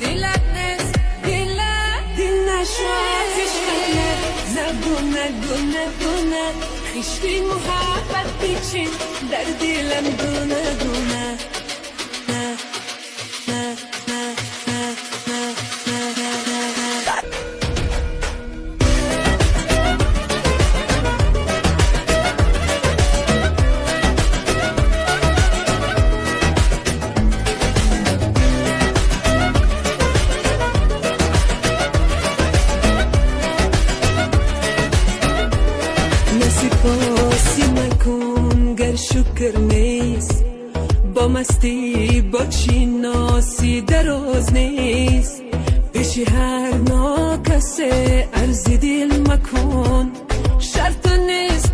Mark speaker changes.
Speaker 1: دلت نیست دل نشد عشقه زبونه خشکی محبت بیچین در دلم دونه باسی مکن گر شکر نیست با مستی با چی ناسی دراز نیست پیش هر ناکسه عرض دل مکن شرط نیست